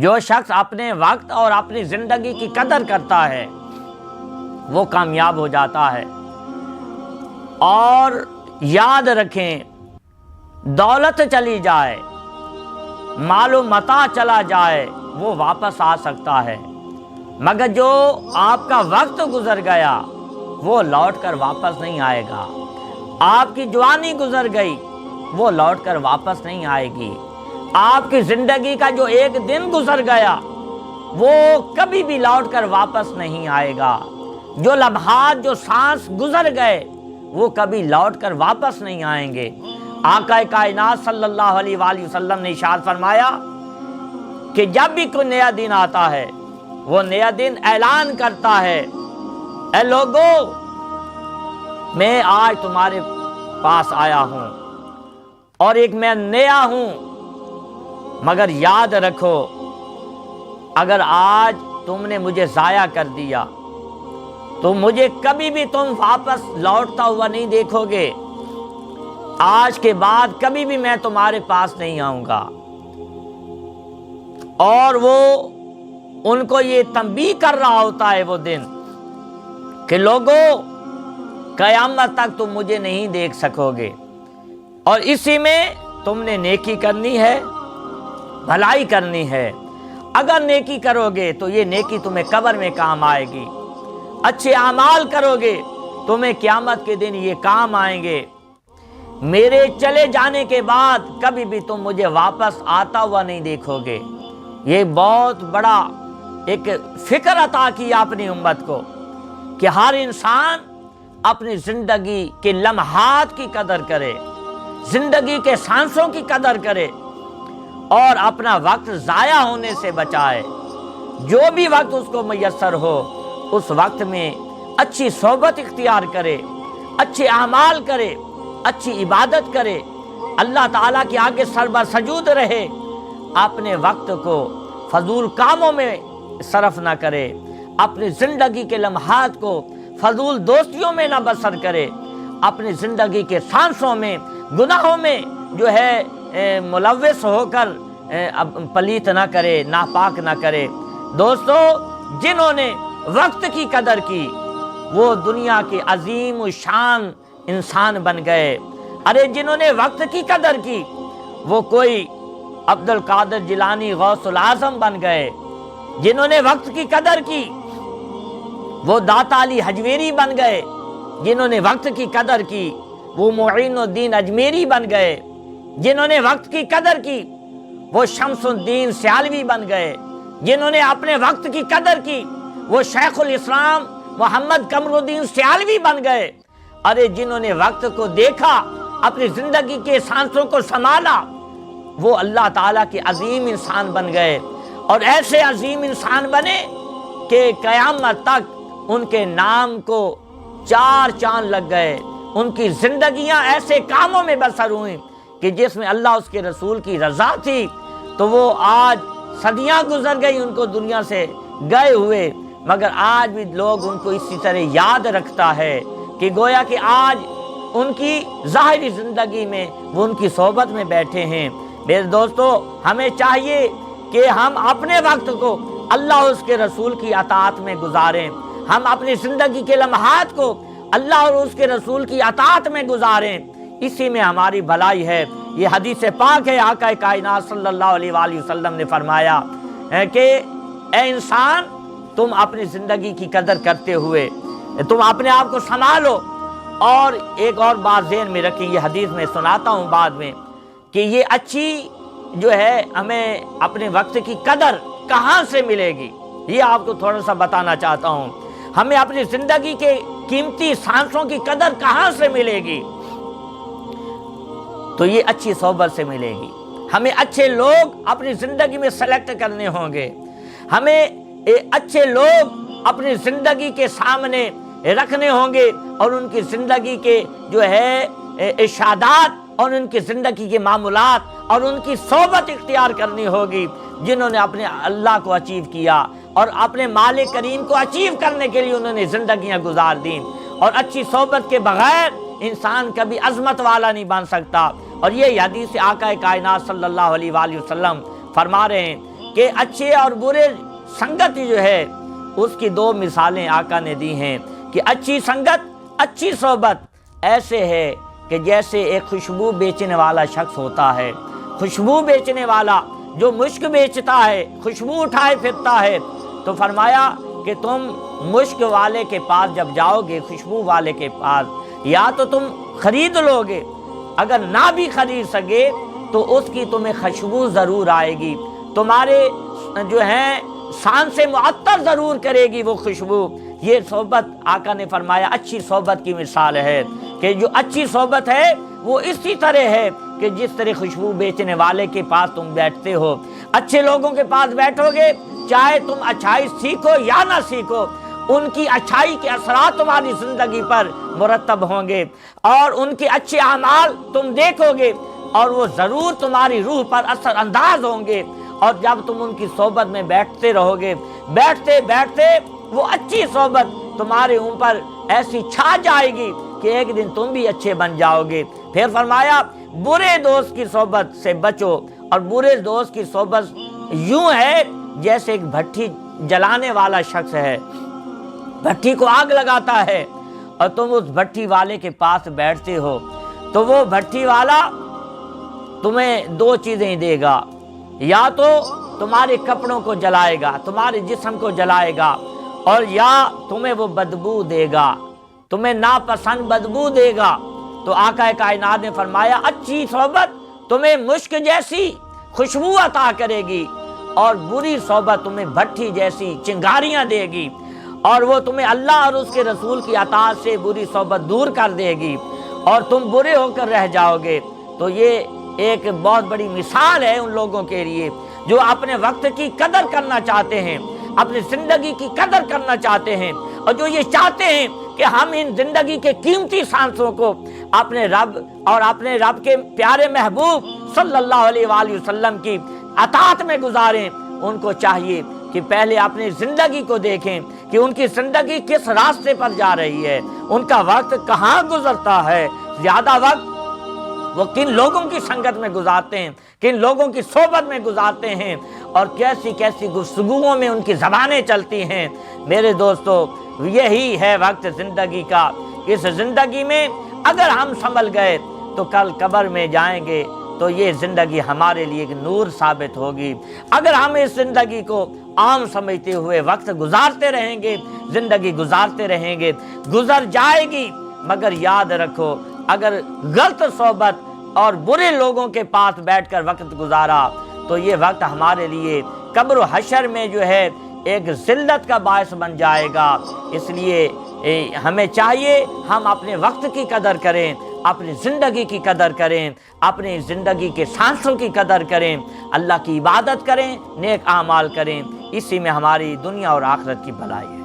جو شخص اپنے وقت اور اپنی زندگی کی قدر کرتا ہے وہ کامیاب ہو جاتا ہے۔ اور یاد رکھیں، دولت چلی جائے، مال و متاع چلا جائے، وہ واپس آ سکتا ہے، مگر جو آپ کا وقت گزر گیا وہ لوٹ کر واپس نہیں آئے گا۔ آپ کی جوانی گزر گئی وہ لوٹ کر واپس نہیں آئے گی۔ آپ کی زندگی کا جو ایک دن گزر گیا وہ کبھی بھی لوٹ کر واپس نہیں آئے گا۔ جو لمحات، جو سانس گزر گئے وہ کبھی لوٹ کر واپس نہیں آئیں گے۔ آقا کائنات صلی اللہ علیہ وآلہ وسلم نے ارشاد فرمایا کہ جب بھی کوئی نیا دن آتا ہے وہ نیا دن اعلان کرتا ہے، اے لوگو میں آج تمہارے پاس آیا ہوں اور ایک میں نیا ہوں، مگر یاد رکھو اگر آج تم نے مجھے ضائع کر دیا تو مجھے کبھی بھی تم واپس لوٹتا ہوا نہیں دیکھو گے۔ آج کے بعد کبھی بھی میں تمہارے پاس نہیں آؤں گا۔ اور وہ ان کو یہ تنبیہ کر رہا ہوتا ہے وہ دن کہ لوگو قیامت تک تم مجھے نہیں دیکھ سکو گے، اور اسی میں تم نے نیکی کرنی ہے، بھلائی کرنی ہے۔ اگر نیکی کرو گے تو یہ نیکی تمہیں قبر میں کام آئے گی، اچھے اعمال کرو گے تمہیں قیامت کے دن یہ کام آئیں گے۔ میرے چلے جانے کے بعد کبھی بھی تم مجھے واپس آتا ہوا نہیں دیکھو گے۔ یہ بہت بڑا ایک فکر عطا کیا اپنی امت کو کہ ہر انسان اپنی زندگی کے لمحات کی قدر کرے، زندگی کے سانسوں کی قدر کرے اور اپنا وقت ضائع ہونے سے بچائے۔ جو بھی وقت اس کو میسر ہو اس وقت میں اچھی صحبت اختیار کرے، اچھے اعمال کرے، اچھی عبادت کرے، اللہ تعالیٰ کے آگے سربر سجود رہے، اپنے وقت کو فضول کاموں میں صرف نہ کرے، اپنی زندگی کے لمحات کو فضول دوستیوں میں نہ بسر کرے، اپنی زندگی کے سانسوں میں گناہوں میں جو ہے ملوث ہو کر پلیت نہ کرے، ناپاک نہ کرے۔ دوستو، جنہوں نے وقت کی قدر کی وہ دنیا کے عظیم و شان انسان بن گئے۔ ارے جنہوں نے وقت کی قدر کی وہ کوئی عبد القادر جیلانی غوث العظم بن گئے۔ جنہوں نے وقت کی قدر کی وہ داتا علی حجویری بن گئے۔ جنہوں نے وقت کی قدر کی وہ معین الدین اجمیری بن گئے۔ جنہوں نے وقت کی قدر کی وہ شمس الدین سیالوی بن گئے۔ جنہوں نے اپنے وقت کی قدر کی وہ شیخ الاسلام محمد قمر الدین سیالوی بن گئے۔ ارے جنہوں نے وقت کو دیکھا، اپنی زندگی کے سانسوں کو سنبھالا، وہ اللہ تعالیٰ کے عظیم انسان بن گئے، اور ایسے عظیم انسان بنے کہ قیامت تک ان کے نام کو 4 چاند لگ گئے۔ ان کی زندگیاں ایسے کاموں میں بسر ہوئیں کہ جس میں اللہ اس کے رسول کی رضا تھی، تو وہ آج صدیاں گزر گئی ان کو دنیا سے گئے ہوئے، مگر آج بھی لوگ ان کو اسی طرح یاد رکھتا ہے کہ گویا کہ آج ان کی ظاہری زندگی میں وہ ان کی صحبت میں بیٹھے ہیں۔ میرے دوستو، ہمیں چاہیے کہ ہم اپنے وقت کو اللہ اور اس کے رسول کی اطاعت میں گزاریں، ہم اپنی زندگی کے لمحات کو اللہ اور اس کے رسول کی اطاعت میں گزاریں، اسی میں ہماری بھلائی ہے۔ یہ حدیث پاک ہے، آقا کائنات صلی اللہ علیہ وآلہ وسلم نے فرمایا کہ اے انسان، تم اپنی زندگی کی قدر کرتے ہوئے تم اپنے آپ کو سنبھالو، اور ایک اور بات ذہن میں رکھی، یہ حدیث میں سناتا ہوں بعد میں، کہ یہ اچھی جو ہے ہمیں اپنے وقت کی قدر کہاں سے ملے گی، یہ آپ کو تھوڑا سا بتانا چاہتا ہوں۔ ہمیں اپنی زندگی کے قیمتی سانسوں کی قدر کہاں سے ملے گی؟ تو یہ اچھی صحبت سے ملے گی۔ ہمیں اچھے لوگ اپنی زندگی میں سلیکٹ کرنے ہوں گے، ہمیں اچھے لوگ اپنی زندگی کے سامنے رکھنے ہوں گے، اور ان کی زندگی کے جو ہے ارشادات اور ان کی زندگی کے معمولات اور ان کی صحبت اختیار کرنی ہوگی، جنہوں نے اپنے اللہ کو اچیو کیا اور اپنے مالک کریم کو اچیو کرنے کے لیے انہوں نے زندگیاں گزار دیں۔ اور اچھی صحبت کے بغیر انسان کبھی عظمت والا نہیں بن سکتا۔ اور یہ حدیث آقا کائنات صلی اللہ علیہ وآلہ وسلم فرما رہے ہیں کہ اچھے اور برے سنگت جو ہے اس کی دو مثالیں آقا نے دی ہیں کہ اچھی سنگت، اچھی صحبت ایسے ہے کہ جیسے ایک خوشبو بیچنے والا شخص ہوتا ہے، خوشبو بیچنے والا جو مشک بیچتا ہے، خوشبو اٹھائے پھرتا ہے، تو فرمایا کہ تم مشک والے کے پاس جب جاؤ گے، خوشبو والے کے پاس، یا تو تم خرید لو گے، اگر نہ بھی خرید سکے تو اس کی تمہیں خوشبو ضرور آئے گی، تمہارے جو ہیں شان سے معطر ضرور کرے گی وہ خوشبو۔ یہ صحبت آقا نے فرمایا اچھی صحبت کی مثال ہے کہ جو اچھی صحبت ہے وہ اسی طرح ہے کہ جس طرح خوشبو بیچنے والے کے پاس تم بیٹھتے ہو، اچھے لوگوں کے پاس بیٹھو گے، چاہے تم اچھائی سیکھو یا نہ سیکھو، ان کی اچھائی کے اثرات تمہاری زندگی پر مرتب ہوں گے، اور ان کے اچھے اعمال تم دیکھو گے اور وہ ضرور تمہاری روح پر اثر انداز ہوں گے۔ اور جب تم ان کی صحبت میں بیٹھتے رہو گے، بیٹھتے بیٹھتے وہ اچھی صحبت تمہارے اوپر ایسی چھا جائے گی کہ ایک دن تم بھی اچھے بن جاؤ گے۔ پھر فرمایا برے دوست کی صحبت سے بچو، اور برے دوست کی صحبت یوں ہے جیسے ایک بھٹی جلانے والا شخص ہے، بھٹی کو آگ لگاتا ہے اور تم اس بھٹی والے کے پاس بیٹھتے ہو، تو وہ بھٹی والا تمہیں دو چیزیں دے گا، یا تو تمہارے کپڑوں کو جلائے گا، تمہارے جسم کو جلائے گا، اور یا تمہیں وہ بدبو دے گا، تمہیں ناپسند بدبو دے گا۔ تو آقا کائنات نے فرمایا اچھی صحبت تمہیں مشک جیسی خوشبو عطا کرے گی، اور بری صحبت تمہیں بھٹی جیسی چنگاریاں دے گی، اور وہ تمہیں اللہ اور اس کے رسول کی اطاعت سے بری صحبت دور کر دے گی اور تم برے ہو کر رہ جاؤ گے۔ تو یہ ایک بہت بڑی مثال ہے ان لوگوں کے لیے جو اپنے وقت کی قدر کرنا چاہتے ہیں، اپنی زندگی کی قدر کرنا چاہتے ہیں، اور جو یہ چاہتے ہیں کہ ہم ان زندگی کے قیمتی سانسوں کو اپنے رب اور اپنے رب کے پیارے محبوب صلی اللہ علیہ وآلہ وسلم کی اطاعت میں گزاریں۔ ان کو چاہیے کہ پہلے اپنی زندگی کو دیکھیں کہ ان کی زندگی کس راستے پر جا رہی ہے، ان کا وقت کہاں گزرتا ہے، زیادہ وقت وہ کن لوگوں کی سنگت میں گزارتے ہیں، کن لوگوں کی صحبت میں گزارتے ہیں، اور کیسی کیسی گفتگوؤں میں ان کی زبانیں چلتی ہیں۔ میرے دوستو، یہی ہے وقت زندگی کا۔ اس زندگی میں اگر ہم سنبھل گئے تو کل قبر میں جائیں گے تو یہ زندگی ہمارے لیے ایک نور ثابت ہوگی۔ اگر ہم اس زندگی کو عام سمجھتے ہوئے وقت گزارتے رہیں گے، زندگی گزارتے رہیں گے، گزر جائے گی، مگر یاد رکھو اگر غلط صحبت اور برے لوگوں کے پاس بیٹھ کر وقت گزارا تو یہ وقت ہمارے لیے قبر و حشر میں جو ہے ایک ذلت کا باعث بن جائے گا۔ اس لیے ہمیں چاہیے ہم اپنے وقت کی قدر کریں، اپنی زندگی کی قدر کریں، اپنی زندگی کے سانسوں کی قدر کریں، اللہ کی عبادت کریں، نیک اعمال کریں، اسی میں ہماری دنیا اور آخرت کی بھلائی ہے۔